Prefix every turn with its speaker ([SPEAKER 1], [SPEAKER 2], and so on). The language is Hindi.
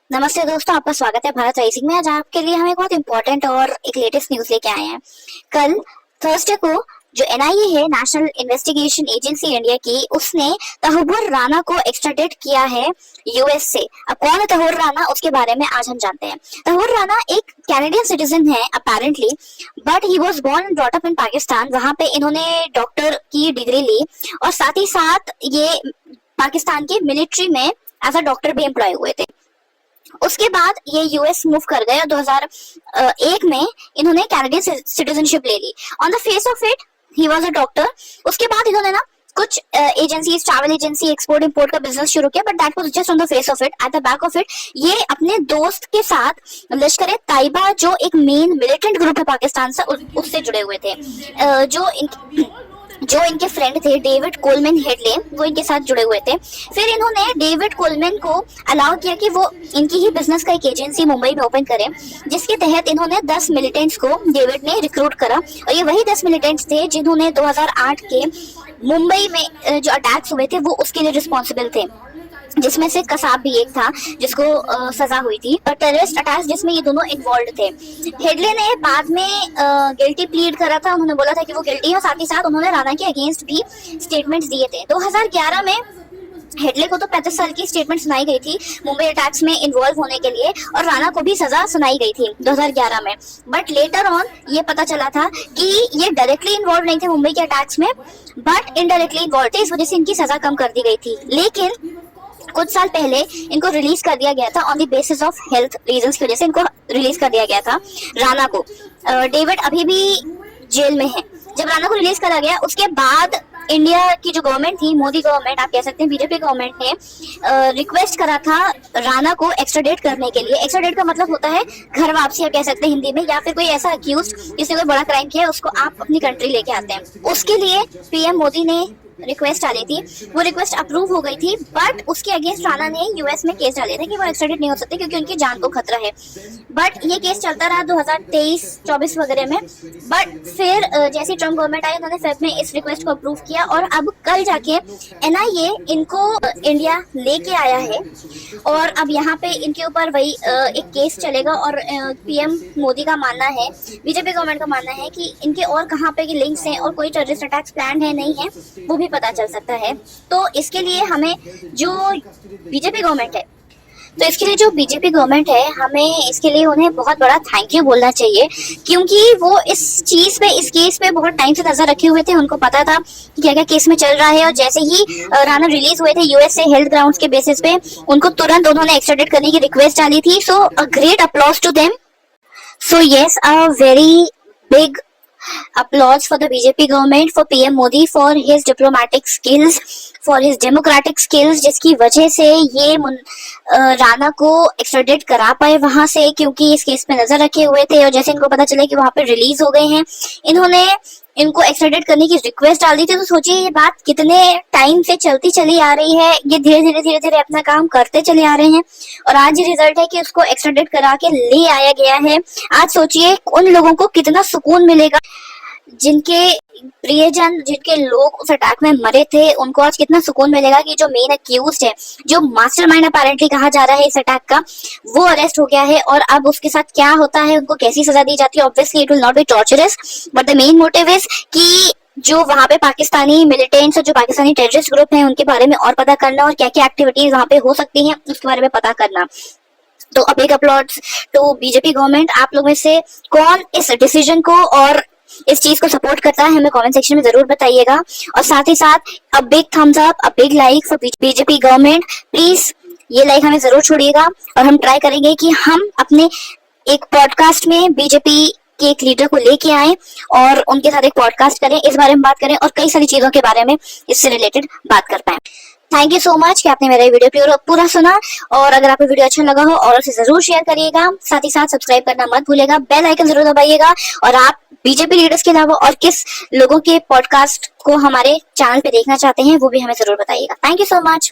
[SPEAKER 1] नमस्ते दोस्तों, आपका स्वागत है भारत राइजिंग में। आज आपके लिए हम एक बहुत इंपॉर्टेंट और एक लेटेस्ट न्यूज लेके आए हैं। कल थर्सडे को जो एनआईए है, नेशनल इन्वेस्टिगेशन एजेंसी इंडिया की, उसने तहव्वुर राना को एक्स्ट्राडिट किया है यूएस से। अब कौन है तहव्वुर राना, उसके बारे में आज हम जानते हैं। तहव्वुर राना एक कैनेडियन सिटीजन है apparently, but he was born and brought up in Pakistan. वहां पे इन्होंने डॉक्टर की डिग्री ली और साथ ही साथ ये पाकिस्तान के मिलिट्री में एज अ डॉक्टर भी एम्प्लॉय हुए थे। उसके बाद ये यूएस मूव कर गए और 2001 में इन्होंने कैनेडियन सिटीजनशिप ले ली। On the face of it he was a doctor. उसके बाद इन्होंने ना कुछ agencies, travel agency, export import का बिजनेस शुरू किया, but that was just on the face of it. At the back of it ये अपने दोस्त के साथ लश्कर तैयबा, जो एक मेन मिलिटेंट ग्रुप है पाकिस्तान से, उससे जुड़े हुए थे। जो इनके फ्रेंड थे डेविड कोलमैन हेडले, वो इनके साथ जुड़े हुए थे। फिर इन्होंने डेविड कोलमैन को अलाउ किया कि वो इनकी ही बिजनेस का एक एजेंसी मुंबई में ओपन करें, जिसके तहत इन्होंने 10 मिलिटेंट्स को डेविड ने रिक्रूट करा। और ये वही 10 मिलिटेंट्स थे जिन्होंने 2008 के मुंबई में जो अटैक्स हुए थे वो उसके लिए रिस्पॉन्सिबल थे, जिसमें से कसाब भी एक था जिसको सजा हुई थी, और टेररिस्ट अटैक जिसमें ये दोनों इन्वॉल्व थे। हेडले ने बाद में गिल्टी प्लीड करा था, उन्होंने बोला था कि वो गिल्टी है, और साथ ही साथ उन्होंने राणा के अगेंस्ट भी स्टेटमेंट्स दिए थे। 2011 में हेडले को तो 35 साल की स्टेटमेंट सुनाई गई थी मुंबई अटैक्स में इन्वॉल्व होने के लिए, और राणा को भी सजा सुनाई गई थी 2011 में। बट लेटर ऑन ये पता चला था कि ये डायरेक्टली इन्वॉल्व नहीं थे मुंबई के अटैक्स में, बट इनडायरेक्टली इन्वॉल्व थे। इस वजह से इनकी सजा कम कर दी गई थी। लेकिन कुछ साल पहले इनको रिलीज कर दिया गया था on the basis of health reasons की वजह से इनको रिलीज कर दिया गया था राणा को। डेविड अभी भी जेल में है। जब राणा को रिलीज करा गया उसके बाद इंडिया की जो गवर्नमेंट थी, मोदी गवर्नमेंट आप कह सकते हैं, बीजेपी गवर्नमेंट ने रिक्वेस्ट करा था राणा को एक्स्ट्राडिट करने के लिए। एक्स्ट्राडिट का मतलब होता है घर वापसी, आप कह सकते हैं हिंदी में, या फिर कोई ऐसा अक्यूज जिसने कोई बड़ा क्राइम किया है उसको आप अपनी कंट्री लेके आते हैं। उसके लिए पीएम मोदी ने रिक्वेस्ट डाली थी, वो रिक्वेस्ट अप्रूव हो गई थी, बट उसके अगेंस्ट राणा ने यूएस में केस डाले थे कि वो एक्स्ट्राडिट नहीं हो सकते क्योंकि उनकी जान को खतरा है। बट ये केस चलता रहा 2023-24 वगैरह में। बट फिर जैसे ट्रम्प गवर्नमेंट आई, उन्होंने फेब में इस रिक्वेस्ट को अप्रूव किया, और अब कल जाके एनआईए इनको इंडिया लेके आया है, और अब यहाँ पे इनके ऊपर वही एक केस चलेगा। और पीएम मोदी का मानना है, बीजेपी गवर्नमेंट का मानना है कि इनके और कहाँ पे लिंक्स हैं और कोई टेररिस्ट अटैक्स प्लान है नहीं है वो भी पता चल सकता है। तो इसके लिए हमें जो बीजेपी गवर्नमेंट है, हमें इसके लिए उन्हें बहुत बड़ा थैंक यू बोलना चाहिए, क्योंकि वो इस केस पे बहुत टाइम से नजर रखे हुए थे। उनको पता था कि क्या क्या केस में चल रहा है, और जैसे ही राणा रिलीज हुए थे यूएस से हेल्थ ग्राउंड्स के बेसिस पे, उनको तुरंत उन्होंने एक्स्ट्राडिट करने की रिक्वेस्ट डाली थी। So a great applause to them. So yes, a very big applause for the BJP government, for PM Modi, for his diplomatic skills, for his democratic skills, जिसकी वजह से ये राणा को एक्स्ट्राडिट करा पाए वहां से, क्योंकि इस केस पे नजर रखे हुए थे। और जैसे इनको पता चला कि वहां पे रिलीज हो गए हैं, इन्होंने इनको एक्स्ट्राडिट करने की रिक्वेस्ट डाल दी थी। तो सोचिए ये बात कितने टाइम से चलती चली आ रही है, ये धीरे धीरे अपना काम करते चले आ रहे हैं, और आज ये रिजल्ट है कि उसको एक्स्ट्राडिट करा के ले आया गया है। आज सोचिए उन लोगों को कितना सुकून मिलेगा जिनके प्रियजन, जिनके लोग उस अटैक में मरे थे, उनको आज कितना सुकून मिलेगा कि जो मेन अक्यूज्ड है, जो मास्टरमाइंड अपेरेंटली कहा जा रहा है इस अटैक का, वो अरेस्ट हो गया है। और अब उसके साथ क्या होता है, उनको कैसी सजा दी जाती है, obviously it will not be torturers, but the main motive is कि जो वहां पे पाकिस्तानी मिलिटेंट्स और जो पाकिस्तानी टेररिस्ट ग्रुप हैं उनके बारे में और पता करना, और क्या क्या एक्टिविटीज वहां पे हो सकती हैं उसके बारे में पता करना। तो अब एक अपलॉड्स टू बीजेपी गवर्नमेंट। आप लोग में से कौन इस डिसीजन को और इस चीज को सपोर्ट करता है, हमें कमेंट सेक्शन में जरूर बताइएगा। और साथ ही साथ a big thumbs up, a big like for BJP government. Please ये लाइक हमें जरूर छोड़िएगा, और हम ट्राई करेंगे कि हम अपने एक पॉडकास्ट में बीजेपी के एक लीडर को लेके आए और उनके साथ एक पॉडकास्ट करें, इस बारे में बात करें, और कई सारी चीजों के बारे में इससे रिलेटेड बात कर पाए। थैंक यू सो मच कि आपने मेरा वीडियो पूरा सुना, और अगर आपको वीडियो अच्छा लगा हो और उसे जरूर शेयर करिएगा। साथ ही साथ सब्सक्राइब करना मत भूलिएगा, बेल आइकन जरूर दबाइएगा। और आप बीजेपी लीडर्स के अलावा और किस लोगों के पॉडकास्ट को हमारे चैनल पे देखना चाहते हैं वो भी हमें जरूर बताइएगा। Thank you so much.